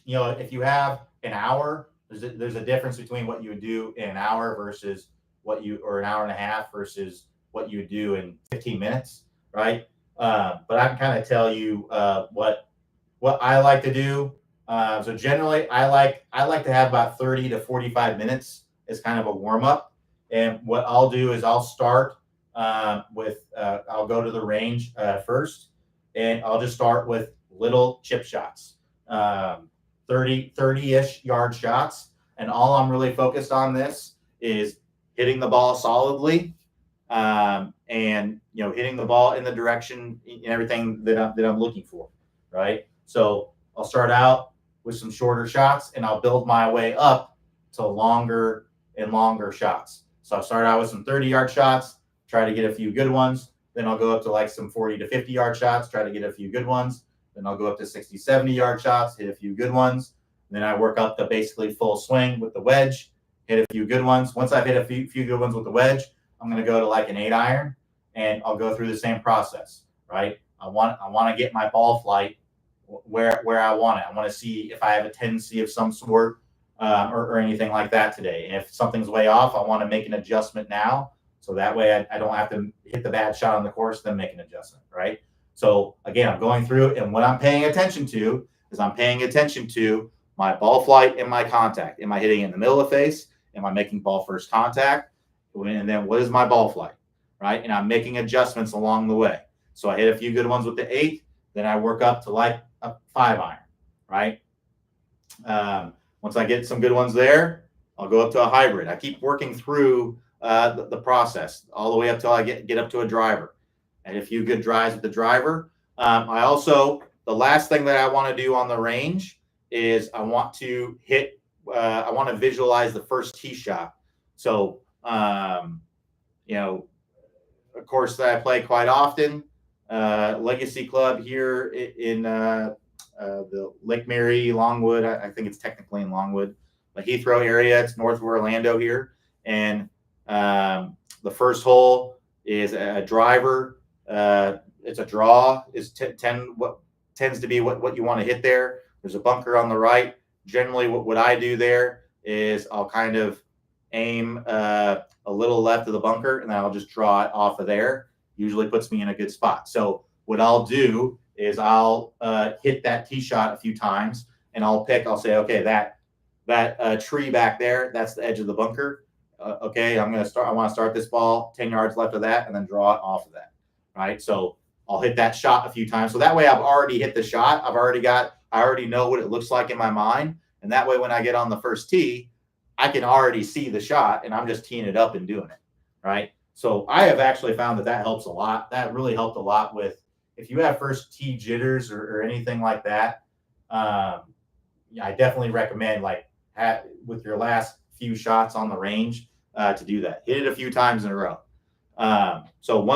A: If you have an hour, there's a difference between what you would do in an hour versus or an hour and a half versus what you would do in 15 minutes, right? But I can kind of tell you what I like to do. So generally, I like to have about 30 to 45 minutes as kind of a warm-up. And what I'll do is I'll start I'll go to the range first, and I'll just start with little chip shots, 30-ish yard shots. And all I'm really focused on this is hitting the ball solidly, and hitting the ball in the direction and everything that I'm looking for, right? So I'll start out with some shorter shots, and I'll build my way up to longer and longer shots. So I'll start out with some 30-yard shots, try to get a few good ones. Then I'll go up to like some 40 to 50-yard shots, try to get a few good ones. Then I'll go up to 60, 70-yard shots, hit a few good ones. Then I work up to basically full swing with the wedge, hit a few good ones. Once I've hit a few good ones with the wedge, I'm going to go to like an 8-iron, and I'll go through the same process, right? I want to get my ball flight where I want it. I want to see if I have a tendency of some sort or anything like that today. And if something's way off, I want to make an adjustment now. So that way I don't have to hit the bad shot on the course, then make an adjustment, right? So again, I'm going through it, and what I'm paying attention to is I'm paying attention to my ball flight and my contact. Am I hitting in the middle of the face? Am I making ball first contact? And then what is my ball flight, right? And I'm making adjustments along the way. So I hit a few good ones with the 8, then I work up to like a 5-iron, right? Once I get some good ones there, I'll go up to a hybrid. I keep working through the process all the way up till I get up to a driver. And a few good drives with the driver. The last thing that I want to do on the range is I want to visualize the first tee shot. So, a course that I play quite often, Legacy Club here in the Lake Mary, Longwood. I think it's technically in Longwood, the Heathrow area. It's north of Orlando here. And the first hole is a driver. It's a draw. Is 10 what tends to be what you want to hit there. There's a bunker on the right. Generally, what I do there is I'll kind of aim a little left of the bunker, and then I'll just draw it off of there. usually puts me in a good spot. So what I'll do is I'll hit that tee shot a few times, and I'll say, okay, that tree back there, that's the edge of the bunker. Okay, I want to start this ball 10 yards left of that and then draw it off of that. Right. So I'll hit that shot a few times. So that way I've already hit the shot. I already know what it looks like in my mind. And that way, when I get on the first tee, I can already see the shot and I'm just teeing it up and doing it. Right. So I have actually found that helps a lot. That really helped a lot with, if you have first tee jitters or anything like that. I definitely recommend with your last few shots on the range to do that. Hit it a few times in a row. So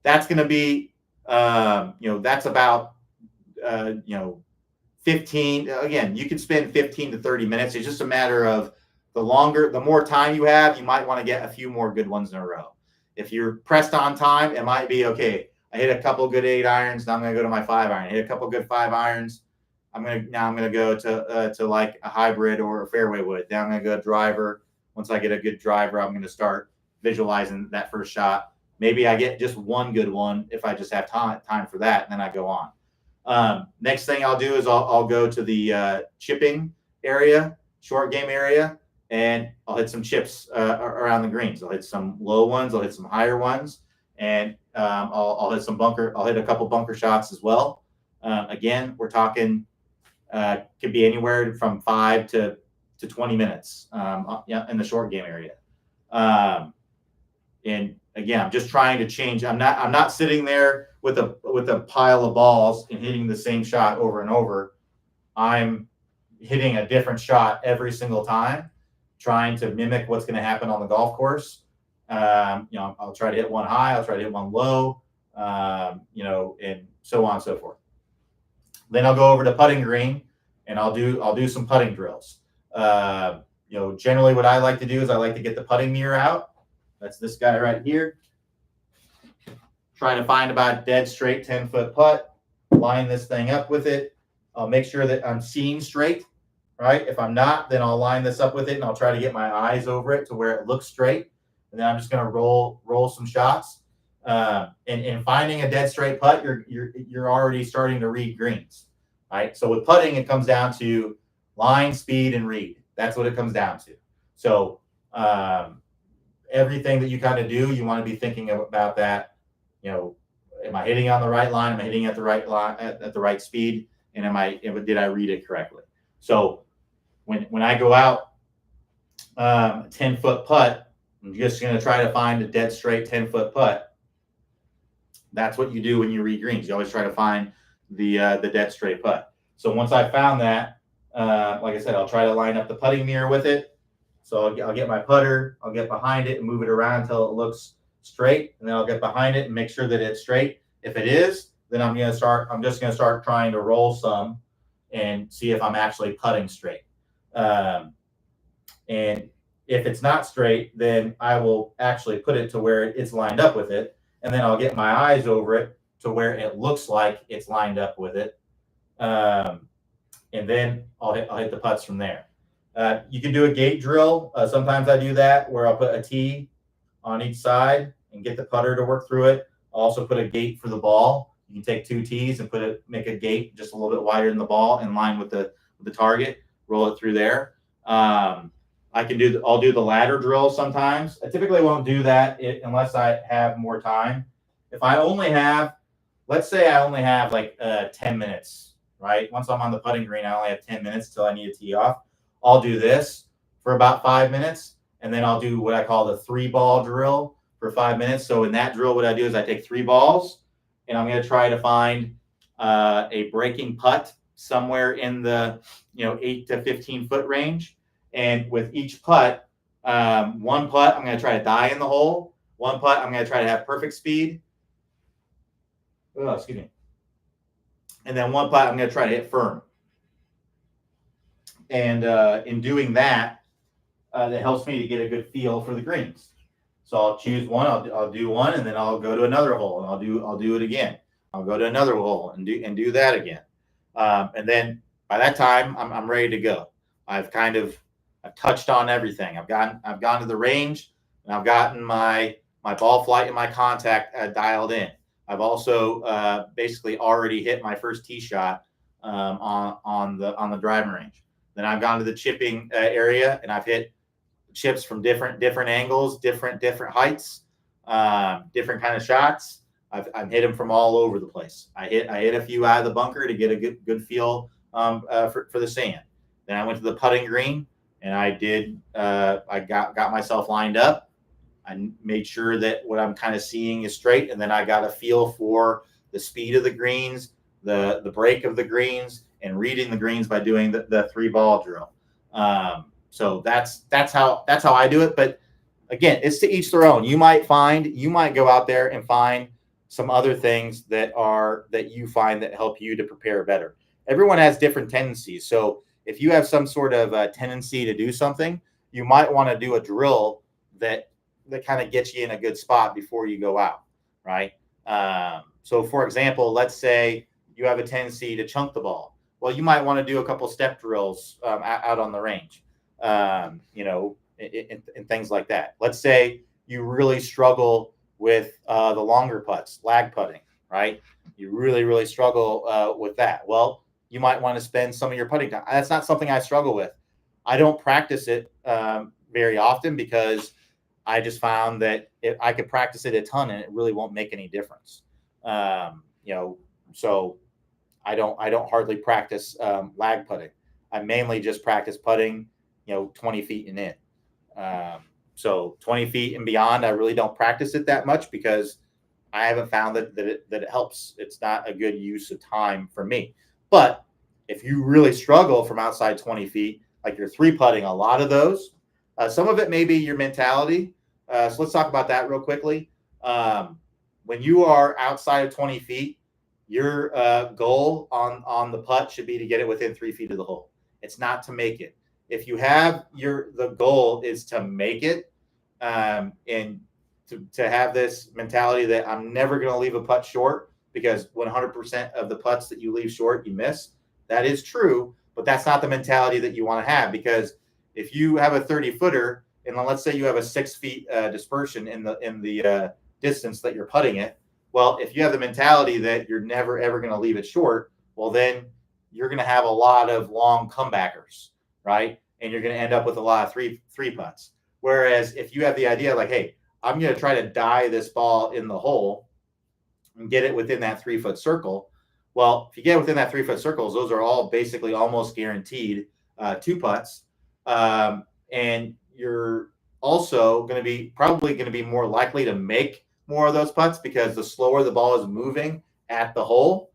A: that's going to be, that's about, 15. Again, you can spend 15 to 30 minutes. It's just a matter of the more time you have, you might want to get a few more good ones in a row. If you're pressed on time, it might be, okay, I hit a couple good 8 irons. Now I'm going to go to my 5 iron. I hit a couple good 5 irons. I'm going to go to like a hybrid or a fairway wood. Then I'm going to go driver. Once I get a good driver, I'm going to start visualizing that first shot. Maybe I get just one good one if I just have time for that, and then I go on. Next thing I'll do is I'll go to the chipping area, short game area, and I'll hit some chips around the greens. I'll hit some low ones. I'll hit some higher ones, and I'll hit some bunker. I'll hit a couple bunker shots as well. Again, we're talking could be anywhere from 5 to 20 minutes in the short game area. And again, I'm just trying to change. I'm not sitting there with a pile of balls and hitting the same shot over and over. I'm hitting a different shot every single time, trying to mimic what's going to happen on the golf course. I'll try to hit one high, I'll try to hit one low, and so on and so forth. Then I'll go over to putting green and I'll do some putting drills. Generally what I like to do is I like to get the putting mirror out. That's this guy right here. Trying to find about a dead straight 10-foot putt, line this thing up with it. I'll make sure that I'm seeing straight, right? If I'm not, then I'll line this up with it and I'll try to get my eyes over it to where it looks straight. And then I'm just going to roll some shots. And finding a dead straight putt, you're already starting to read greens, right? So with putting, it comes down to line, speed, and read. That's what it comes down to. So everything that you kind of do, you want to be thinking about that. Am I hitting on the right line? Am I hitting at the right line at the right speed? And did I read it correctly? So when I go out 10-foot putt, I'm just going to try to find a dead straight 10-foot putt. That's what you do when you read greens. You always try to find the dead straight putt. So once I found that, like I said, I'll try to line up the putting mirror with it. So I'll get my putter, I'll get behind it and move it around until it looks straight, and then I'll get behind it and make sure that it's straight. If it is, then I'm just going to start trying to roll some and see if I'm actually putting straight. And if it's not straight, then I will actually put it to where it's lined up with it, and then I'll get my eyes over it to where it looks like it's lined up with it. And then I'll hit the putts from there. You can do a gate drill. Sometimes I do that where I'll put a tee on each side and get the putter to work through it. I'll also put a gate for the ball. You can take 2 tees and make a gate just a little bit wider than the ball in line with the target, roll it through there. I'll do the ladder drill sometimes. I typically won't do that unless I have more time. If I only have, let's say I only have like 10 minutes, right? Once I'm on the putting green, I only have 10 minutes till I need to tee off. I'll do this for about 5 minutes. And then I'll do what I call the 3-ball drill for 5 minutes. So in that drill, what I do is I take 3 balls and I'm going to try to find a breaking putt somewhere in the 8 to 15 foot range. And with each putt, one putt I'm going to try to die in the hole. One putt I'm going to try to have perfect speed. Oh, excuse me. And then one putt I'm going to try to hit firm. And in doing that, that helps me to get a good feel for the greens. So I'll choose one, I'll do one, and then I'll go to another hole, and I'll do it again. I'll go to another hole and do that again. And then by that time, I'm ready to go. I've touched on everything. I've gone to the range, and I've gotten my my ball flight and my contact dialed in. I've also basically already hit my first tee shot on the driving range. Then I've gone to the chipping area and I've hit chips from different angles, different heights, different kind of shots. I've hit them from all over the place. I hit a few out of the bunker to get a good feel for the sand. Then I went to the putting green and I got myself lined up. I made sure that what I'm kind of seeing is straight, and then I got a feel for the speed of the greens, the break of the greens, and reading the greens by doing the 3-ball drill. So that's how I do it. But again, it's to each their own. You might go out there and find some other things that you find that help you to prepare better. Everyone has different tendencies. So if you have some sort of tendency to do something, you might want to do a drill that kind of gets you in a good spot before you go out, right? So for example, let's say you have a tendency to chunk the ball. Well, you might want to do a couple step drills out on the range, and things like that. Let's say you really struggle with the longer putts, lag putting, right? You really struggle with that. Well, you might want to spend some of your putting time. That's not something I struggle with. I don't practice it very often because I just found that I could practice it a ton and it really won't make any difference. So I don't hardly practice lag putting. I mainly just practice putting, 20 feet and in. So 20 feet and beyond, I really don't practice it that much because I haven't found that it helps. It's not a good use of time for me. But if you really struggle from outside 20 feet, like you're 3-putting a lot of those, some of it may be your mentality. So let's talk about that real quickly. When you are outside of 20 feet, your goal on the putt should be to get it within 3 feet of the hole. It's not to make it. If you have the goal is to make it, and to have this mentality that I'm never going to leave a putt short, because 100% of the putts that you leave short, you miss. That is true, but that's not the mentality that you want to have, because if you have a 30-footer and let's say you have a 6 feet dispersion in the distance that you're putting it, well, if you have the mentality that you're never ever going to leave it short, well, then you're going to have a lot of long comebackers, right? And you're going to end up with a lot of three putts. Whereas if you have the idea like, hey, I'm going to try to die this ball in the hole and get it within that 3-foot circle. Well, if you get within that 3-foot circles, those are all basically almost guaranteed 2 putts. And you're also probably going to be more likely to make more of those putts, because the slower the ball is moving at the hole,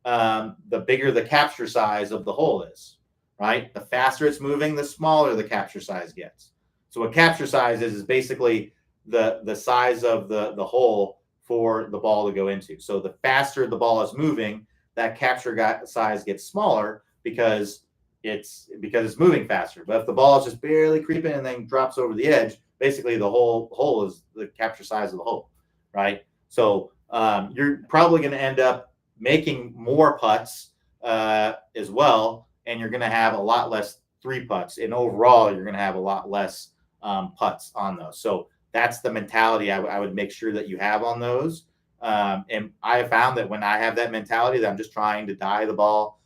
A: the bigger the capture size of the hole is, right? The faster it's moving, the smaller the capture size gets. So what capture size is basically the size of the hole for the ball to go into. So the faster the ball is moving, that capture size gets smaller because it's moving faster. But if the ball is just barely creeping and then drops over the edge, basically the whole hole is the capture size of the hole, right? So you're probably going to end up making more putts as well, and you're going to have a lot less 3 putts. And overall, you're going to have a lot less putts on those. So that's the mentality I would make sure that you have on those. And I have found that when I have that mentality that I'm just trying to die the ball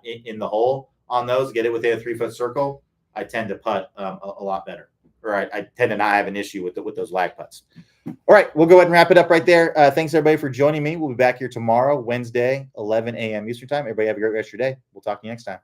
A: in the hole on those, get it within a 3-foot circle, I tend to putt a lot better. Or I tend to not have an issue with those lag putts. All right, we'll go ahead and wrap it up right there. Thanks, everybody, for joining me. We'll be back here tomorrow, Wednesday, 11 a.m. Eastern Time. Everybody have a great rest of your day. We'll talk to you next time.